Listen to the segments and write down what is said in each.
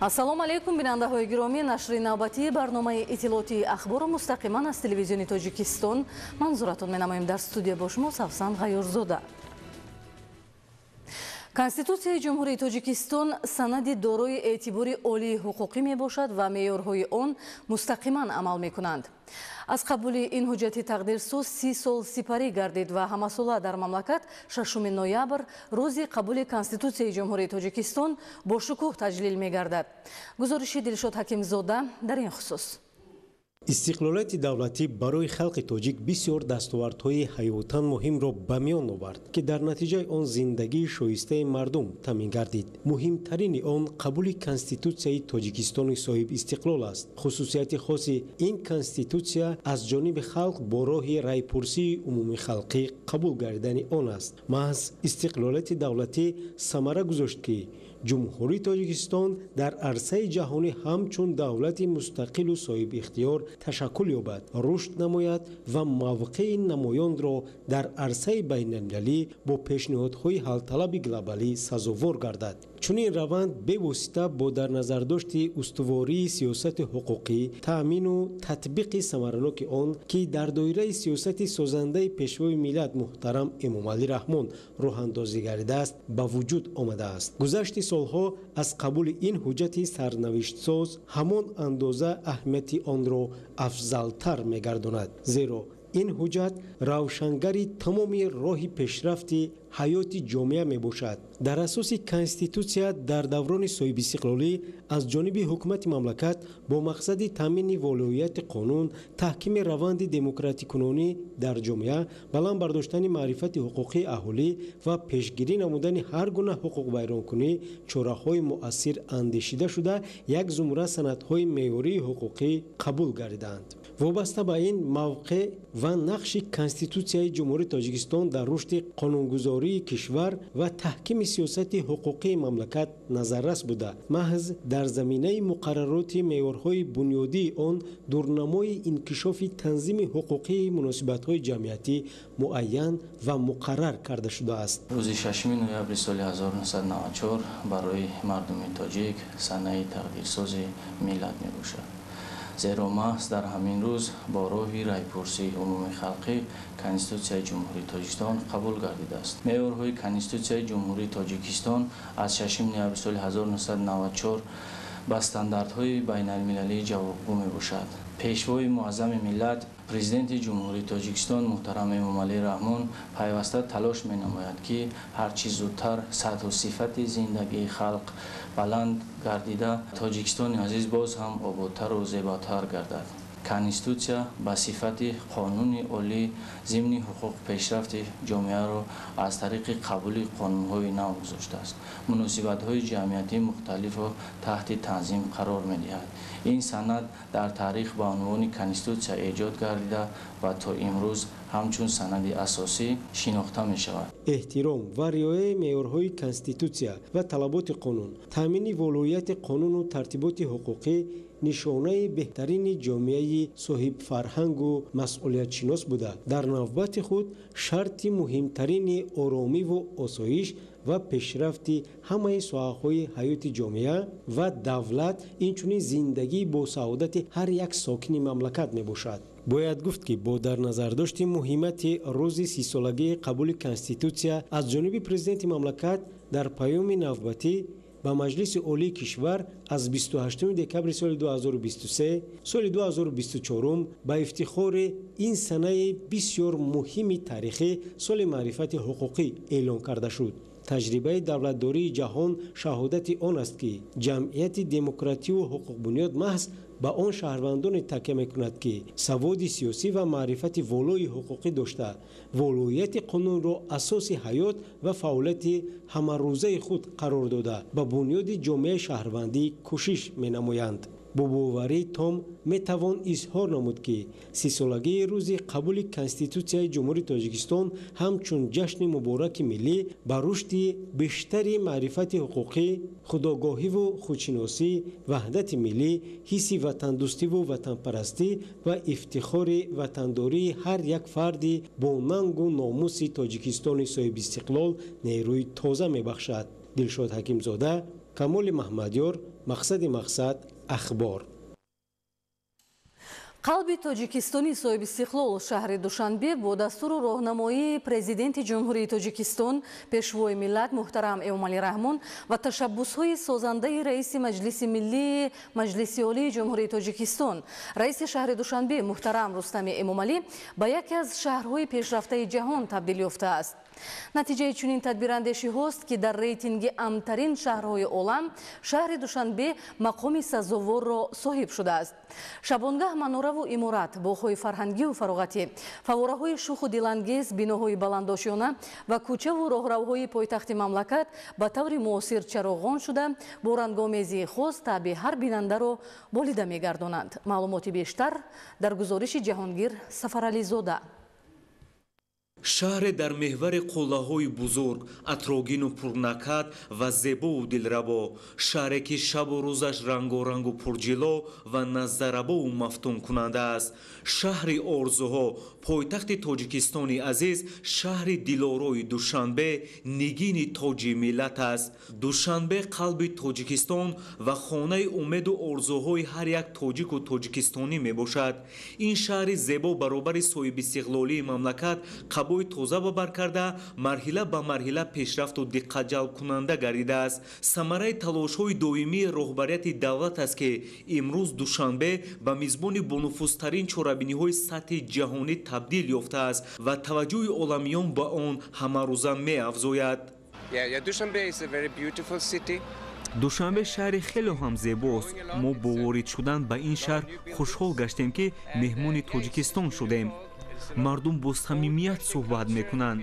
ассалому алайкум бинандаҳои гиромӣ, нашри навбатии барномаи иттилоъоти ахбору мустақиман аз телевизиони Тоҷикистон манзуратон менамоем. Дар студия бо шумо Савсан Ғайёрзода. Конституцияи Ҷумҳурии Тоҷикистон санади дорои эътибори олии ҳуқуқӣ мебошад ва меъёрҳои он мустақиман амал мекунанд. аз қабули ин ҳуҷҷати тақдирсоз 30 сол сипарӣ гардид ва ҳамасола дар мамлакат 6 ноябр рӯзи қабули Конституцияи Ҷумҳурии Тоҷикистон бо шукӯҳ таҷлил мегардад. гузориши Дилшод Ҳакимзода дар ин хусус. истиқлолияти давлатӣ барои халқи тоҷик бисёр дастовардҳои ҳаётан муҳимро ба миён овард ки дар натиҷаи он зиндагии шоистаи мардум таъмин гардид. муҳимтарини он қабули Конституцияи Тоҷикистони соҳиб истиқлол аст. хусусияти хоси ин конституция аз ҷониби халқ бо роҳи райпурсии умуми халқӣ қабул гардидани он аст. маҳз истиқлолияти давлатӣ самара гузошт ки ҷумҳурии Тоҷикистон дар арсаи ҷаҳонӣ ҳамчун давлати мустақилу соҳибихтиёр ташаккул ёбад, рушд намояд ва мавқеи намоёнро дар арсаи байналмилалӣ бо пешниҳодҳои ҳалталаби глобалӣ сазовор гардад. чунин раванд бевосита бо дар назардошти устувории сиёсати ҳуқуқӣ, таъмину татбиқи самараноки он ки дар доираи сиёсати созандаи пешвои миллат муҳтарам Эмомалӣ Раҳмон роҳандозӣ гардидааст ба вуҷуд омадааст. гузашти солҳо аз қабули ин ҳуҷҷати сарнавиштсоз ҳамон андоза аҳамияти онро афзалтар мегардонад, зеро ин ҳуҷҷат равшангари тамоми роҳи пешрафти ҳаёти ҷомеа мебошад. дар асоси конститутсия дар даврони соҳибистиқлолӣ аз ҷониби ҳукумати мамлакат бо мақсади таъмини волоияти қонун, таҳкими раванди демократикунонӣ дар ҷомеа, баланд бардоштани маърифати ҳуқуқии аҳолӣ ва пешгирӣ намудани ҳар гуна ҳуқуқвайронкунӣ чораҳои муассир андешида шуда як зумра санадҳои меъёрии ҳуқуқӣ қабул гардиданд. вобаста ба ин мавқеъ ва нақши Конституцияи Ҷумҳурии Тоҷикистон дар рушди қонунгузории кишвар ва таҳкими сиёсати ҳуқуқии мамлакат назаррас буда, маҳз дар заминаи муқаррароти меъёрҳои бунёдии он дурнамои инкишофи танзими ҳуқуқии муносибатҳои ҷамъиятӣ муайян ва муқаррар карда шудааст. рӯзи 6 ноябри соли 1994 барои мардуми тоҷик санаи тақдирсози миллат мебошад. зеро маҳз дар ҳамин рӯз бо роҳи райпурсии умуми халқӣ Конституцияи Ҷумҳурии Тоҷикистон қабул гардидааст. меъёрҳои Конституцияи Ҷумҳурии Тоҷикистон аз 6 ноябри соли 1994 ба стандартҳои байналмилалии ҷавобгӯ мебошад. пешвои муаззами миллат президенти Ҷумҳурии Тоҷикистон муҳтарам Эмомалӣ Раҳмон пайваста талош менамояд ки ҳарчи зудтар сатҳу сифати зиндагии халқ баланд гардида Тоҷикистони азиз боз ҳам ободтару зеботар гардад. Конституция ба сифати қонуни олӣ зимни ҳуқуқ пешрафти ҷомеаро аз тариқи қабули қонунҳои нав гузоштааст. муносибатҳои ҷамъиятии мухталифро таҳти танзим қарор медиҳад. ин санад дар таърих ба унвони Конституция эҷод гардида ва то имрӯз ҳамчун санади асосӣ шинохта мешавад. эҳтиром ва риояи меъёрҳои Конституция ва талаботи қонун, таъмини волоияти қонуну тартиботи ҳуқуқӣ нишонаи беҳтарини ҷомеаи соҳибфарҳангу масъулиятшинос буда, дар навбати худ шарти муҳимтарини оромиву осоиш ва пешрафти ҳамаи соҳаҳои ҳаёти ҷомеа ва давлат, инчунин зиндагии босаодати ҳар як сокини мамлакат мебошад. бояд гуфт ки бо дар назардошти муҳимати рӯзи 30-солагии қабули Конституция аз ҷониби президенти мамлакат дар паёми навбатӣ ба Маҷлиси Олии кишвар аз 28 декабри соли 2023 соли 2024 ба ифтихори ин санаи бисёр муҳими таърихӣ соли маърифати ҳуқуқӣ эълон карда шуд. таҷрибаи давлатдории ҷаҳон шаҳодати он аст ки ҷамъияти демократию ҳуқуқбунёд маҳз ба он шаҳрвандоне такя мекунад ки саводи сиёсӣ ва маърифати волои ҳуқуқӣ дошта, волоияти қонунро асоси ҳаёт ва фаъолияти ҳамарӯзаи худ қарор дода ба бунёди ҷомеаи шаҳрвандӣ кӯшиш менамоянд. бо боварии том метавон изҳор намуд ки 30-солагии рӯзи қабули Конституцияи Ҷумҳурии Тоҷикистон ҳамчун ҷашни мубораки миллӣ ба рушди бештари маърифати ҳуқуқӣ, худогоҳиву худшиносӣ, ваҳдати миллӣ, ҳисси ватандӯстиву ватанпарастӣ ва ифтихори ватандории ҳар як фарди бо нангу номуси Тоҷикистони соҳибистиқлол нерӯи тоза мебахшад. Дилшод Ҳакимзода, камоли маҳмадёр, мақсад ахбор. қалби тоҷикистони соҳибистиқлол шаҳри душанбе бо дастуру роҳнамоии президенти ҷумҳурии тоҷикистон пешвои миллат муҳтарам Эмомалӣ Раҳмон ва ташаббусҳои созандаи раиси маҷлиси миллии маҷлиси олии ҷумҳурии тоҷикистон раиси шаҳри душанбе муҳтарам Рустами Эмомалӣ ба яке аз шаҳрҳои пешрафтаи ҷаҳон табдил ёфтааст. натиҷаи чунин тадбирандешиҳост ки дар рейтинги амтарин шаҳрҳои олам шаҳри душанбе мақоми сазоворро соҳиб шудааст. шабонгаҳ, манораву иморат, боғҳои фарҳангиву фароғатӣ, фаввораҳои шуху дилангез, биноҳои баландошёна ва кӯчаву роҳравҳои пойтахти мамлакат ба таври муосир чароғон шуда бо рангомезии хос таъби ҳар бинандаро болида мегардонанд. маълумоти бештар дар гузориши Ҷаҳонгир Сафарализода. шаҳре дар меҳвари қуллаҳои бузург, атрогину пурнакат ва зебову дилрабо, шаҳре ки шабу рӯзаш рангорангу пурҷило ва назарабову мафтункунанда аст. шаҳри орзуҳо, пойтахти тоҷикистони азиз, шаҳри дилорои Душанбе, нигини тоҷи миллат аст. Душанбе қалби Тоҷикистон ва хонаи умеду орзуҳои ҳар як тоҷику тоҷикистонӣ мебошад. ин шаҳри зебо баробари соҳибистиқлолии мамлакат қабои тоза ба бар карда, марҳила ба марҳила пешрафту диққатҷалбкунанда гардидааст. самараи талошҳои доимии роҳбарияти давлат аст ки имрӯз Душанбе ба мизбони бонуфузтарин чорабиниҳои сатҳи ҷаҳонӣ табдил ёфтааст ва таваҷҷӯҳи оламиён ба он ҳамарӯза меафзояд. душанбе шаҳри хеле ҳам зебост. мо бо ворид шудан ба ин шаҳр хушҳол гаштем ки меҳмони тоҷикистон шудем. мардум бо самимият суҳбат мекунанд.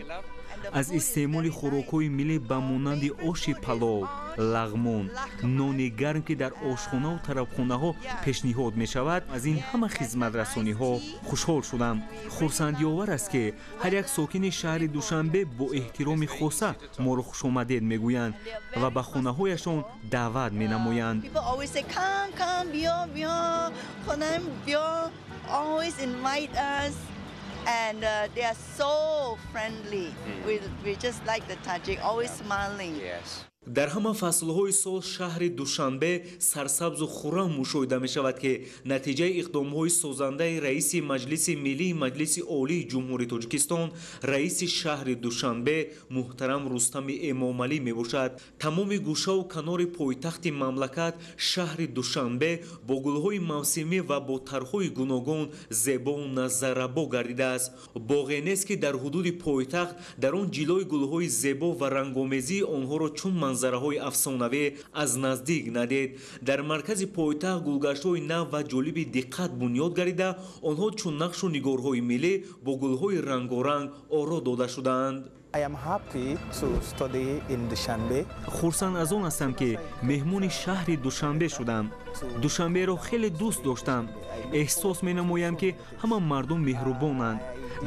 аз истеъмоли хӯрокҳои миллӣ ба монанди оши палов, лағмон, нони гарм ки дар ошхонаҳу тарабхонаҳо пешниҳод мешавад, аз ин ҳама хизматрасониҳо хушҳол шудам. хурсандиовар аст ки ҳар як сокини шаҳри Душанбе бо эҳтироми хоса моро хушомадед мегӯянд ва ба хонаҳояшон даъват менамоянд. And they are so friendly. We just like the Tajik, always smiling. Yes. дар ҳама фаслҳои сол шаҳри Душанбе сарсабзу хуррам мушоҳида мешавад ки натиҷаи иқдомҳои созандаи раиси маҷлиси миллии маҷлиси олии ҷумҳурии Тоҷикистон, раиси шаҳри Душанбе муҳтарам Рустами Эмомалӣ мебошад. тамоми гӯшаву канори пойтахти мамлакат шаҳри Душанбе бо гулҳои мавсимӣ ва бо тарҳҳои гуногун зебову назаррабо гардидааст. боғе нест ки дар ҳудуди пойтахт дар он ҷилои гулҳои зебо ва рангомезии онҳоро чун манзараҳои афсонавӣ аз наздик надид. дар маркази пойтахт гулгаштҳои нав ва ҷолиби диққат бунёд гардида, онҳо чун нақшу нигорҳои миллӣ бо гулҳои рангоранг оро дода шудаанд. хурсанд аз он ҳастам ки меҳмони шаҳри Душанбе шудам. Душанберо хеле дӯст доштам. эҳсос менамоям ки ҳама мардум меҳрубонанд.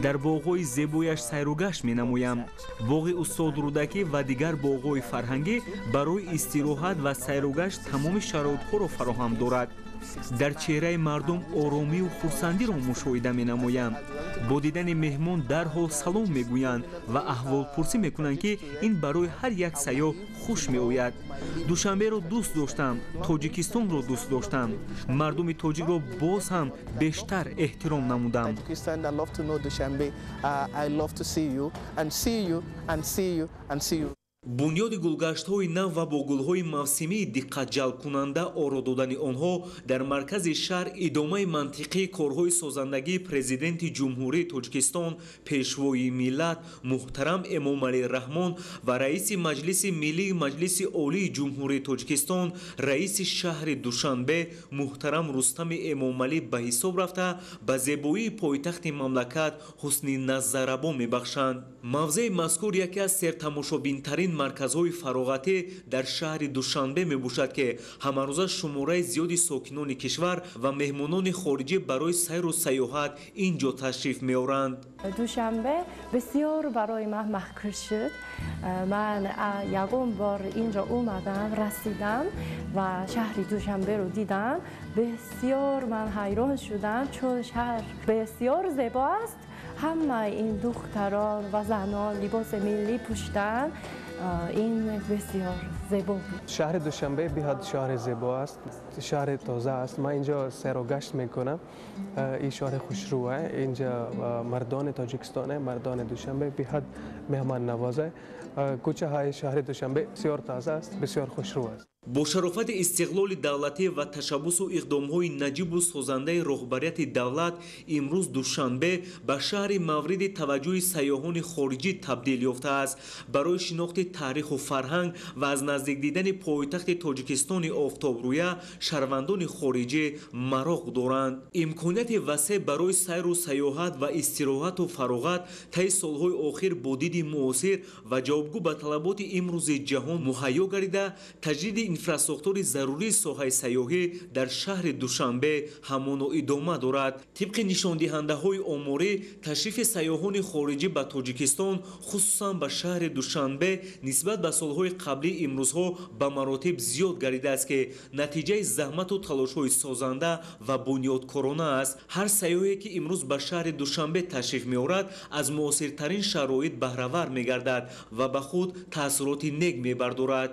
дар боғҳои зебояш сайругашт менамоям. боғи устод Рудакӣ ва дигар боғҳои фарҳангӣ барои истироҳат ва сайругашт тамоми шароитҳоро фароҳам дорад. дар чеҳраи мардум оромию хурсандиро мушоҳида менамоям. бо дидани меҳмон дарҳол салом мегӯянд ва аҳволпурсӣ мекунанд ки ин барои ҳар як сайёҳ хуш меояд. Душанберо дӯст доштам, Тоҷикистонро дӯст доштам. мардуми тоҷикро боз ҳам бештар эҳтиром намудам. бунёди гулгаштҳои нав ва бо гулҳои мавсимии диққатҷалбкунанда оро додани онҳо дар маркази шаҳр идомаи мантиқии корҳои созандагии президенти ҷумҳурии Тоҷикистон, пешвои миллат муҳтарам Эмомалӣ Раҳмон ва раиси маҷлиси миллии маҷлиси олии ҷумҳурии Тоҷикистон, раиси шаҳри Душанбе муҳтарам Рустами Эмомалӣ ба ҳисоб рафта ба зебоии пойтахти мамлакат ҳусни назаррабо мебахшанд. мавзеи мазкур яке аз сертамошобинтарин марказҳои фароғатӣ дар шаҳри Душанбе мебошад ки ҳамарӯза шумораи зиёди сокинони кишвар ва меҳмонони хориҷӣ барои сайру сайёҳат ин ҷо ташриф меоранд. Душанбе бисёр барои ман маҳкур шуд. ман ягон бор инҷо омадам, расидам ва шаҳри Душанберо дидам. бисёр ман ҳайрон шудам, чун шаҳр бисёр зебо аст. ҳамаи ин духтарон ва занон либоси миллӣ пӯштанд. این بسیار زیبا بود. شهر دوشنبه بیاد شهر زیبا است، شهر تازه است. من اینجا سیر و گشت میکنم. این شهر خوشروه، اینجا مردان تاجیکستان، مردان دوشنبه بیاد مهمان نوازه. کوچه های شهر دوشنبه بسیار تازه است، بسیار خوشرو است. бо шарофати истиқлоли давлатӣ ва ташаббусу иқдомҳои наҷибу созандаи роҳбарияти давлат имрӯз душанбе ба шаҳри мавриди таваҷҷӯҳи сайёҳони хориҷӣ табдил ёфтааст. барои шинохти таъриху фарҳанг ва аз наздик дидани пойтахти тоҷикистони офтобрӯя шаҳрвандони хориҷӣ мароғ доранд. имконияти васеъ барои сайру сайёҳат ва истироҳату фароғат таи солҳои охир бо диди муосир ва ҷавобгӯ ба талаботи имрӯзи ҷаҳон муҳайё гардида таҷдиди инфраструктури зарурии соҳаи сайёҳӣ дар шаҳри душанбе ҳамоно идома дорад. тибқи нишондиҳандаҳои оморӣ ташрифи сайёҳони хориҷӣ ба тоҷикистон хусусан ба шаҳри душанбе нисбат ба солҳои қаблӣ имрӯзҳо ба маротиб зиёд гардидааст ки натиҷаи заҳмату талошҳои созанда ва бунёдкорона аст. ҳар сайёҳе ки имрӯз ба шаҳри душанбе ташриф меорад аз муосиртарин шароит баҳравар мегардад ва ба худ таъссуроти нек мебардорад.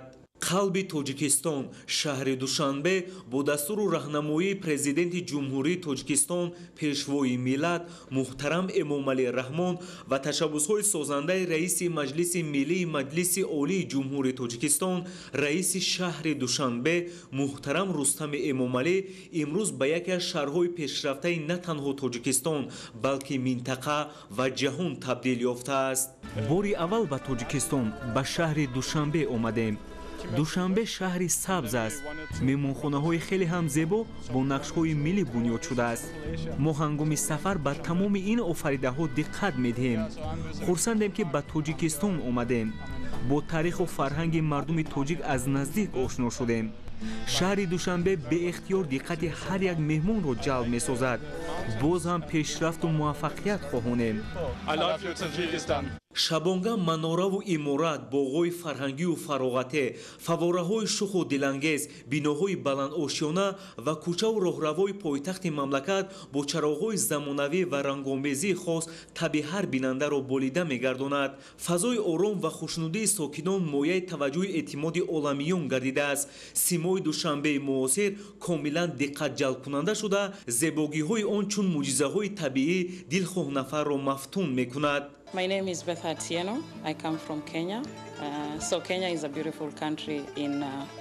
қалби тоҷикистон шаҳри душанбе бо дастуру раҳнамоии президенти ҷумҳурии тоҷикистон пешвои миллат муҳтарам эмомалӣ раҳмон ва ташаббусҳои созандаи раиси маҷлиси миллии маҷлиси олии ҷумҳурии тоҷикистон раиси шаҳри душанбе муҳтарам рустами эмомалӣ имрӯз ба яке аз шаҳрҳои пешрафтаи на танҳо тоҷикистон балки минтақа ва ҷаҳон табдил ёфтааст. бори аввал ба тоҷикистон ба шаҳри душанбе омадем. душанбе шаҳри сабз аст. меҳмонхонаҳои хеле ҳам зебо бо нақшҳои миллӣ бунёд шудааст. мо ҳангоми сафар ба тамоми ин офаридаҳо диққат медиҳем. хурсандем ки ба тоҷикистон омадем. бо таъриху фарҳанги мардуми тоҷик аз наздик ошно шудем. шаҳри душанбе беихтиёр диққати ҳар як меҳмонро ҷалб месозад. боз ҳам пешрафту муваффақият хоҳонем. шабонга манораву иморат, боғҳои фарҳангию фароғате, фавораҳои шуху дилангез, биноҳои баландошёна ва кӯчаву роҳравои пойтахти мамлакат бо чароғҳои замонавӣ ва рангомезии хос таби ҳар бинандаро болида мегардонад. фазои ором ва хушнудии сокинон мояи таваҷҷӯҳи эътимоди оламиён гардидааст. симои душанбеи муосир комилан диққатҷалбкунанда шуда, зебогиҳои он чун мӯъҷизаҳои табиӣ дилхоҳнафарро мафтун мекунад. My name is Beth Atieno. I come from Kenya. So Kenya is a beautiful country in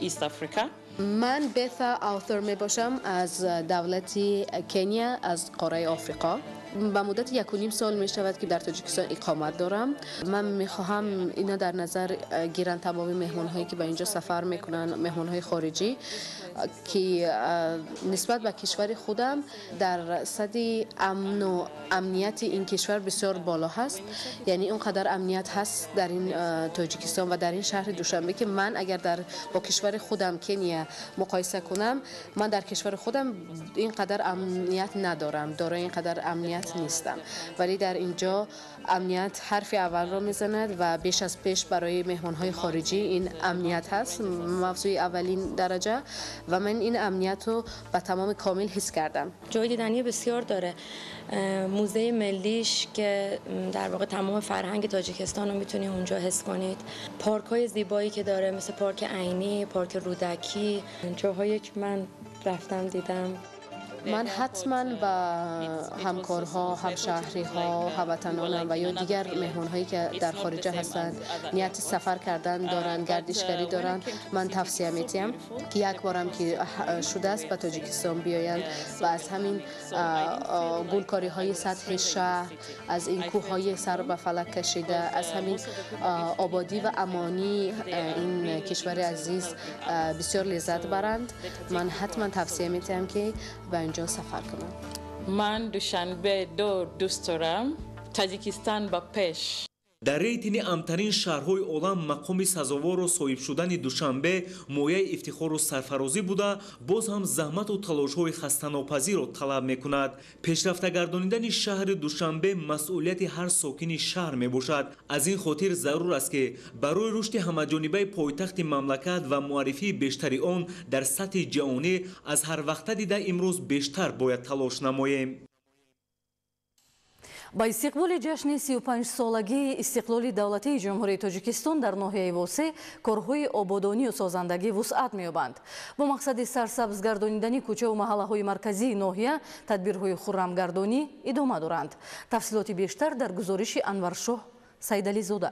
East Africa. من بثا آوثر می باشم از دولت کنیا از قاره آفریقا. با مدت 1.5 سال می شود که در تاجیکستان اقامت دارم. من می خواهم اینا در نظر گیرن تمام مهمان هایی که به اینجا سفر میکنن، مهمان های خارجی که نسبت به کشور خودم در صد امن و امنیت این کشور بسیار بالا هست. یعنی اونقدر امنیت هست در این تاجیکستان و در این شهر دوشنبه که من اگر با کشور خودم کنیا مقایسه کنم، من در کشور خودم اینقدر امنیت ندارم، دارای اینقدر امنیت نیستم، ولی در اینجا امنیت حرف اول را میزند و بیش از پیش برای مهمانهای خارجی این امنیت هست موضوع اولین درجه و من این امنیت رو به تمام کامل حس کردم. جای دیدنی بسیار داره. موزه ملیش که در واقع تمام فرهنگ تاجیکستان رو میتونی اونجا حس کنید. پارک های زیبایی که داره مثل پارک عینی، پارک رودکی، جاهایی که من رفتم دیدم. من حتما با همکارها، همشهری‌ها، هموطنانم و یا دیگر مهمان‌هایی که در خارج هستند نیت سفر کردن دارن، گردشگری دارن، من توصیه می‌کنم که یک بارم که شده است به تاجیکستان بیایند و از همین گلکاری‌های سطح شهر، از این کوه‌های سر به فلک کشیده، از همین آبادی و امانی این کشور عزیز بسیار لذت برند. من حتما توصیه می‌کنم که اینجا سفر کنم. من دوشنبه دوست دارم. تاجیکستان با پیش. дар рейтинги амтарин шаҳрҳои олам мақоми сазовору соҳиб шудани душанбе мояи ифтихору сарфарозӣ буда, боз ҳам заҳмату талошҳои хастанопазирро талаб мекунад. пешрафта гардонидани шаҳри душанбе масъулияти ҳар сокини шаҳр мебошад. аз ин хотир зарур аст ки барои рушди ҳамаҷонибаи пойтахти мамлакат ва муаррифии бештари он дар сатҳи ҷаҳонӣ аз ҳарвақта дида имрӯз бештар бояд талош намоем. با استقبال جشن 35 سالگی استقلال دولتی جمهوری تاجیکستان در ناحیه واسه کارهای آبادانی و سازندگی وسعت می‌یابند. با مقصد سرسبز گردانیدن کوچه و محله‌های مرکزی ناحیه تدبیرهای خرمگردانی ادامه دارند. تفصیلات بیشتر در گزارش انورشاه سیدعلی زاده.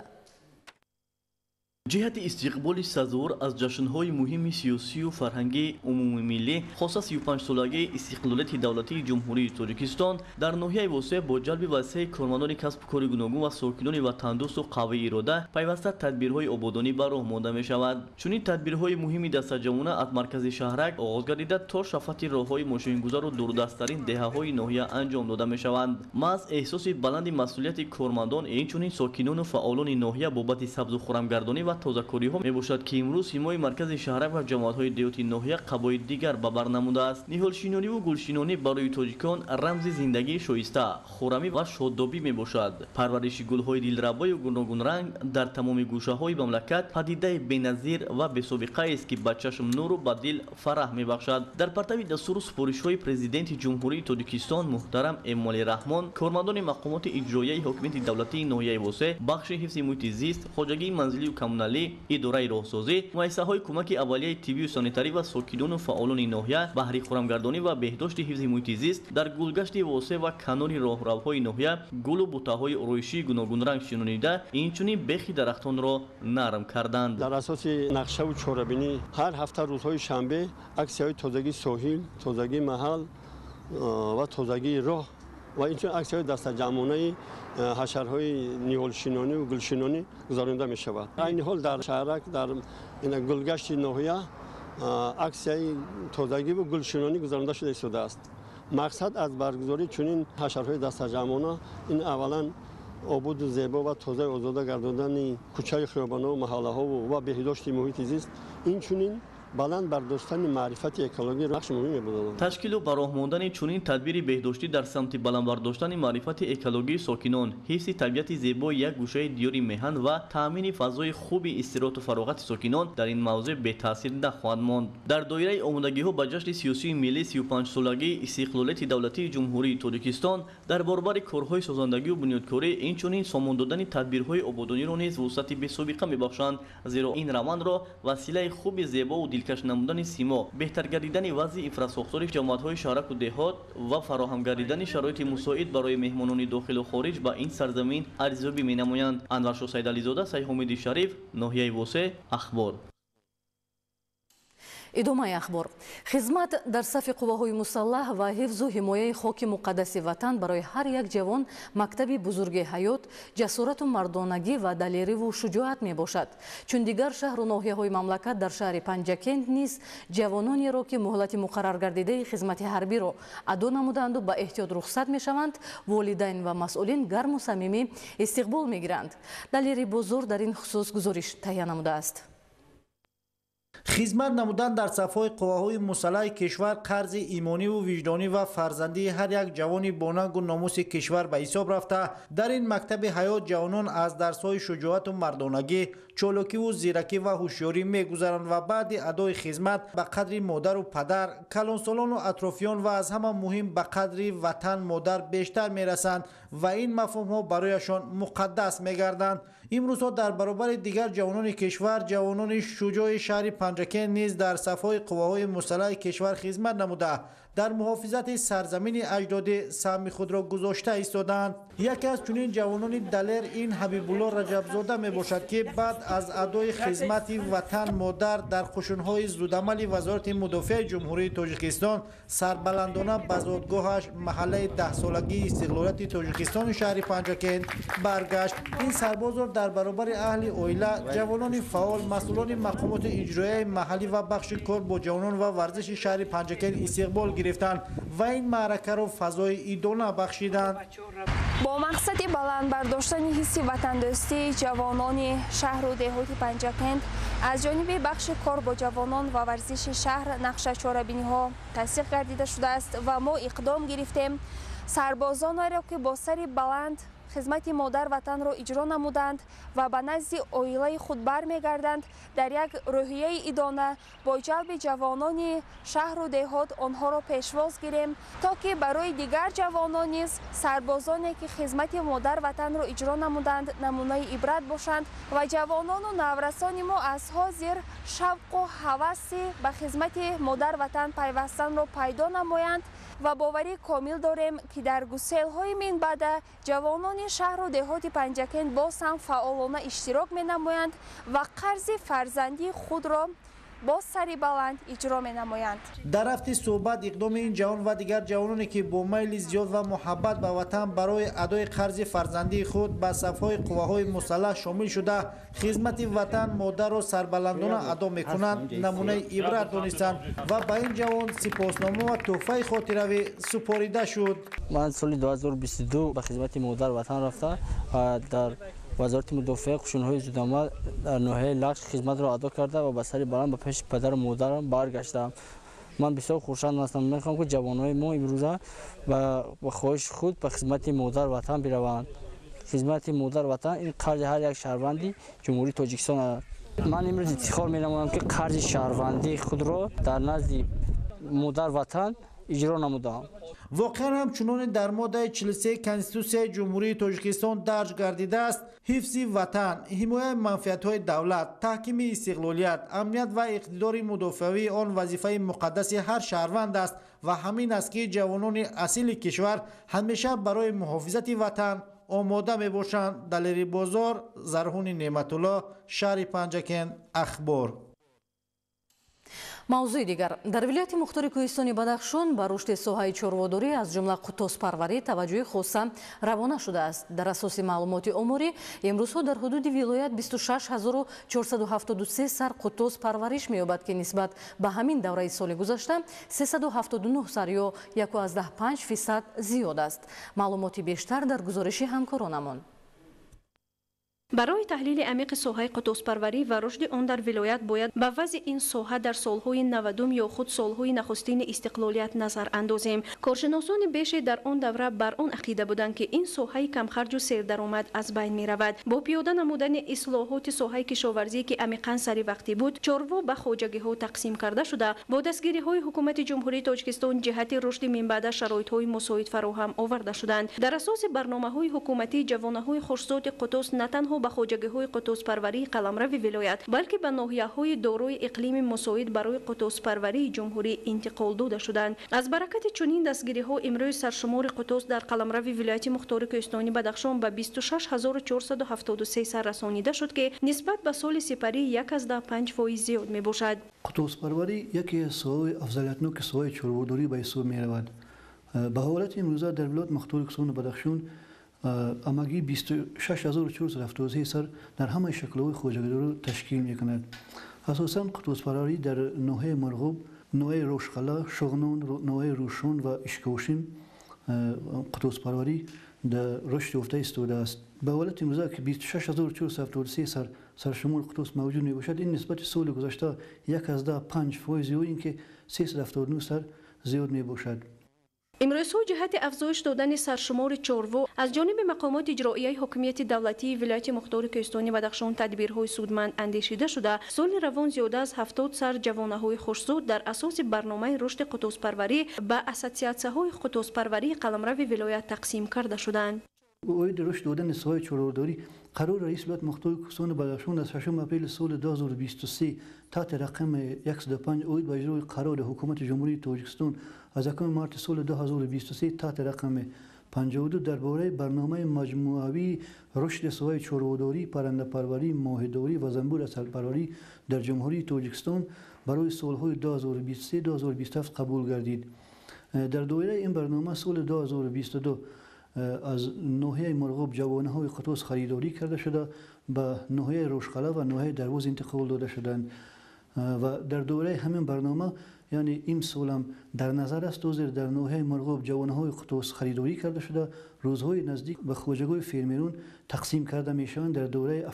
جهت استقبال سزور از جشن‌های مهم سیاسی و فرهنگی عمومی ملی خاص 35 سالگی استقلالیت دولتی جمهوری تاجیکستان در ناحیه واسه با جلب وسیع کارمندان کسب و کار گوناگون و ساکنان وطندوست و قوی اراده پیوسته تدبیرهای آبادانی بر راه مانده می‌شود. چنین تدبیرهای مهمی دستجمعانه از مرکز شهرک آغاز گردیده تا شفاف راههای ماشین‌گذار و دوردست‌ترین دهه‌های ناحیه انجام داده می‌شوند. محض احساس بلند مسئولیت کارمندان اینچنین ساکنان و فعالان ناحیه بابت سبز و خرمگردانی و تازه‌کاری ها میباشد که امروز سیمای مرکز شهرک و جماعت‌های دیوتی ناحیه قبایل دیگر به بر نموده است. نهالشینانی و گلشینانی برای تاجیکان رمز زندگی شایسته، خرمی و شادابی میباشد. پرورش گل‌های دلربای و گوناگون رنگ در تمام گوشه‌های مملکت پدیده بی‌نظیر و بی‌سابقه است که به چشم نور و به دل فرح میبخشد. در پرتو دستور و سفارش‌های پرزیدنت جمهوری تاجیکستان محترم امالی رحمان، کارمندان مقامات اجرایی حکومت دولتی ناحیه واسه، بخش حفظ محیط زیست، خواجگی منزلی و کمونالی، اداره راهسازی، مؤسسه‌های کمک اولیه طبی و سانیتری و ساکنان و فعالان ناحیه، بهره خرمگردانی و بهداشت حفظ محیط زیست در گلگشت واسع و کنار راهروهای ناحیه گل و بوته‌های آرایشی گوناگون رنگ شنونیده اینچنین بیخی درختان را نرم کردند. در اساس نقشه و چاره‌بینی هر هفته روزهای شنبه عکس‌های تازگی ساحل، تازگی محل و تازگی راه و اینچنین عکس‌های دستجمعانه حشرهای نهالشینانی و گلشینانی گذارنده می شود. این حال در شهرک در گلگشت ناحیه عکس‌های تازگی و گلشینانی گذارنده شده است. مقصد از برگزاری چنین حشرهای دستجمعانه این اولا آباد زیبا و تازه آزاده گرداندن کوچه خیابان‌ها و محله‌ها و بهداشت محیط زیست این چنین بلند برداشتن معرفت اکولوژی نقش مهمی بود. تشکیل و براه ماندن چنین تدبیر بهداشتی در سمت بلند برداشتن معرفت اکولوژی ساکنان، حفظ طبیعت زیبا یک گوشه دیار میهن و تامین فضای خوب استراحت و فراغت ساکنان در این موضوع به تاثیر نخواهد ماند. در دایره آمادگی‌ها به جشن سیاسی ملی 35 سالگی استقلالیت دولتی جمهوری تاجیکستان در برابر کارهای سازندگی و بنیادکاری اینچنین سامان دادن تدبیرهای آبادانی را نیز وسعت بی‌سابقه می‌بخشند، زیرا این روند را وسیله خوب زیبا و دلکش نمودن سیما، بهتر گردیدن وضع انفراستراکچور جماعت‌های شهرک و دهات و فراهم گردیدن شرایط مساعد برای مهمانان داخل و خارج به این سرزمین ارزیابی می‌نمایند. انورشاه سیدعلی زاده، سیحمید شریف، ناحیه واسه، اخبار. ادامه اخبار. خدمت در صف قواهای مسلح و حفظ و حمایه خاک مقدس وطن برای هر یک جوان مکتبی بزرگ حیات، جسارت و مردانگی و دلیری و شجاعت می باشد. چون دیگر شهر و ناحیه های مملکت در شهر پنجکند نیز جوانانی را که مهلت مقرر گردیده خدمت حربی را ادا نمودند و به احتیاط رخصت می شوند، والدین و مسئولین گرم و صمیمی استقبال می گیرند. دلیری بزرگ در این خصوص گزارش تهیه نموده است. خدمت نمودن در صفهای قواهای مسلح کشور قرض ایمانی و وجدانی و فرزندی هر یک جوانی با ننگ و ناموس کشور به حساب رفته. در این مکتب حیات جوانان از درس‌های شجاعت و مردانگی، چالاکی و زیرکی و هوشیاری می‌گذرند و بعد ادای خدمت به قدر مادر و پدر، کلانسالان و اطرافیان و از همه مهم به قدر وطن مادر بیشتر می‌رسند و این مفهوم‌ها برایشان مقدس می‌گردند. امروزها در برابر دیگر جوانان کشور، جوانان شجاع شهر پنجکند نیز در صفهای قواهای مسلح کشور خدمت نموده در محافظت سرزمین اجداد سهم خود را گذاشته ایستادند. یکی از چنین جوانان دلیر این حبیب الله رجبزاده می باشد که بعد از ادای خدمت وطن مادر در خشون‌های زودعمل وزارت مدافع جمهوری تاجیکستان سربلندانه به زادگاهش محله 10 سالگی استقلالیت تاجیکستان شهر پنجکند برگشت. این سربازان در برابر اهل عائله، جوانان فعال، مسئولان مقامات اجرایی محلی و بخش کار با جوانان و ورزش شهر پنجکند استقبال گرفتند و این معرکه را فضای ایدانه بخشیدند. با مقصد بلند برداشتن حس وطندوستی جوانان شهر و دهات پنجکند از جانب بخش کار با جوانان و ورزش شهر نقشه چاره‌بینی ها تصدیق گردیده شده است و ما اقدام گرفتیم سربازان را که با سر بلند خدمت مادر وطن را اجرا نمودند و به نزد عائله خود برمیگردند، در یک روحیه ایدانه با جلب جوانان شهر و دهات آنها را پیشواز گیریم تا که برای دیگر جوانان نیز سربازانی که خدمت مادر وطن را اجرا نمودند نمونه عبرت باشند و جوانان و نورسان ما از حاضر شوق و هوس به خدمت مادر وطن پیوستن را پیدا نمایند و باوری کامل داریم که در گسیل‌های من بعد جوانان شهر و دهات پنجکند باز هم فعالانه اشتراک می‌نمایند و قرض فرزندی خود را با سری بلند اجرا می‌نمایند. در هفته صحبت اقدام این جوان و دیگر جوانانی که با میل زیاد و محبت به وطن برای ادای قرض فرزندی خود به صف‌های قواهای مسلح شامل شده خدمت وطن مادر و سربلندانه ادا می‌کنند نمونه عبرت دانستند و به این جوان سپاسنامه و تحفه خاطروی سپاریده شد. من سال 2022 به خدمت مادر وطن رفتم و در وزارت مدافع قشون‌های زودآمد در ناحیه لخش خدمت را ادا کرده و به سر بلند به پیش پدر و مادرم برگشتم. من بسیار خوشحال هستم. می‌خوام که جوانای ما امروزه با خواهش خود به خدمت مادر وطن بروند. خدمت مادر وطن این قرض هر یک شهروندی جمهوری تاجیکستان است. من امروز افتخار می‌نمایم که قرض شهروندی خود را در نزد مادر وطن اجرا نمودم. واقعا همچنان در ماده 43 کنستیتوسیای جمهوری تاجیکستان درج گردیده است حفظ وطن، حمایت منفعت‌های دولت، تحکیم استقلالیت، امنیت و اقتدار مدافعی آن وظیفه مقدس هر شهروند است و همین است که جوانان اصیل کشور همیشه برای محافظت وطن آماده میباشند. دلیری بازار، زرهون نعمت الله، شهر پنجکند، اخبار. موضوع دیگر در ولایت مختار کوهستانی بدخشان با رشد ساحه چارводорӣ از جمله قطازپروری توجه خاصه روانه شده است. در اساس معلومات اموری امروزها در حدود ولایت 26473 سر قطاز پرورش می‌یابد که نسبت به همین دوره سال گذشته 379 سر یا 1.5% زیاد است. معلومات بیشتر در گزارش همکارانمان. برای تحلیل عمیق ساحه قطازپروری و رشد آن در ولایت باید به وضع این ساحه در سالهای 90 یا خود سالهای نخستین استقلالیت نظر اندازیم. کارشناسان بیش در آن دوره بر آن عقیده بودند که این ساحه کمخرج و سردرآمد از بین می رود. با پیاده نمودن اصلاحات ساحه کشاورزی که عمیقاً سری وقتی بود، چاروا به خواجگی ها تقسیم کرده شده. با دستگیری های حکومت جمهوری تاجیکستان جهت رشد من بعد شرایط های مساعد فراهم آورده شدند. در اساس برنامه های حکومتی جوانه های خوش‌ذات قطاز نه تنها به خواجگی های قطازپروری قلمرو ولایت بلکه به ناحیه های دارای اقلیم مساعد برای قطازپروری جمهوری انتقال داده شدند. از برکت چنین دستگیری ها امروز سرشمار قطاز در قلمرو ولایت مختار کوهستانی بدخشان به 26473 سر رسانیده شد که نسبت به سال سپری 1.5% زیاد می باشد. قطازپروری یکی از ساحه‌های افضلیت‌ناک ساحه چارводорӣ به حساب می رود. به حالت امروزه در ولایت مختار کوهستان بدخشان امگی 26473 سر در همه شکل‌های خواجگی را تشکیل می‌کند. اساساً قطازپروری در ناحیه مرغوب، ناحیه روشخلا، شغنان، ناحیه روشون و اشکوشین قطازپروری در رشد یافته ایستاده است. به حالت امروزه که 26473 سر سرشمار قطاز موجود میباشد، این نسبت سال گذشته 1.5% یا اینکه 379 سر زیاد میباشد. امروزها جهت افزایش دادن سرشمار چاروا از جانب مقامات اجرایی حکومت دولتی ولایت مختار کوهستانی بدخشان تدبیرهای سودمند اندیشیده شده. سال روان زیاده از 70 سر جوانه‌های خوش‌ذات در اساس برنامه رشد قطازپروری به اساسیات‌های قطازپروری قلمرو ولایت تقسیم کرده شدند. اوید رشد دادن ساحه چارводорӣ قرار رئیس ولایت مختار کوهستان بدخشان از 6 اپریل سال 2023 تحت رقم 105 اوید به اجرای قرار حکومت جمهوری تاجیکستان از 1 مارس سال 2023 تحت رقم 52 درباره برنامه مجموعه‌ای رشد ساحه چارводорӣ، پرنده‌پروری، ماهیداری و زنبور عسل‌پروری در جمهوری تاجیکستان برای سالهای 2023-2027 قبول گردید. در دایره این برنامه سال 2022 از ناحیه مرغوب جوانه‌های قطاز خریداری کرده شده به ناحیه روشخلا و ناحیه درواز انتقال داده شدند و در دوره همین برنامه یعنی این سال هم در نظر است در ناحیه مرغوب جوانه‌های قطاز خریداری کرده شده روزهای نزدیک به خوجگاه فرمیرون تقسیم کرده میشوند. در دوره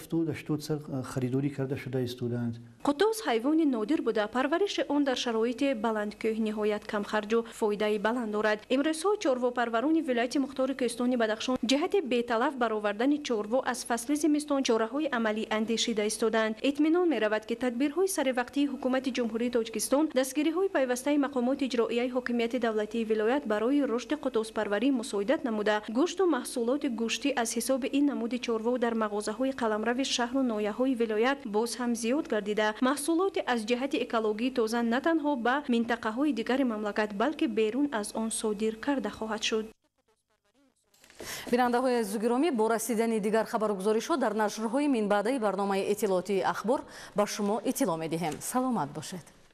70-80 سال خریداری کرده شده استودند. قطوس حیوان نادر بوده، پرورش آن در شرایط بلندکوه نهایت کم خرج و فایده بلند دارد. امروزها چارواپروران ولایت مختار کوهستان بدخشان جهت بی‌تلف برآوردن چاروا از فصل زمستان چاره‌های عملی اندیشیده ایستادند. اطمینان می‌رود که تدبیرهای سروقتی حکومت جمهوری تاجیکستان، دستگیری‌های پیوسته مقامات اجرایی حاکمیت دولتی ولایت برای رشد قطوس پروری مساعدت نموده، گوشت و محصولات گوشتی از حساب این نمود چاروا در مغازه‌های قلمرو شهر و ناحیه‌های ولایت باز هم زیاد گردیده. محصولات از جهت اکولوژی تازه نه تنها به منطقه‌های دیگر مملکت بلکه بیرون از آن صادر کرده خواهد شد. بیننده‌های عزیز و گرامی، با رسیدن دیگر خبرگزاری‌ها در نشرهای من بعدی برنامه اطلاعاتی اخبار به شما اطلاع می‌دهیم. سلامت باشید.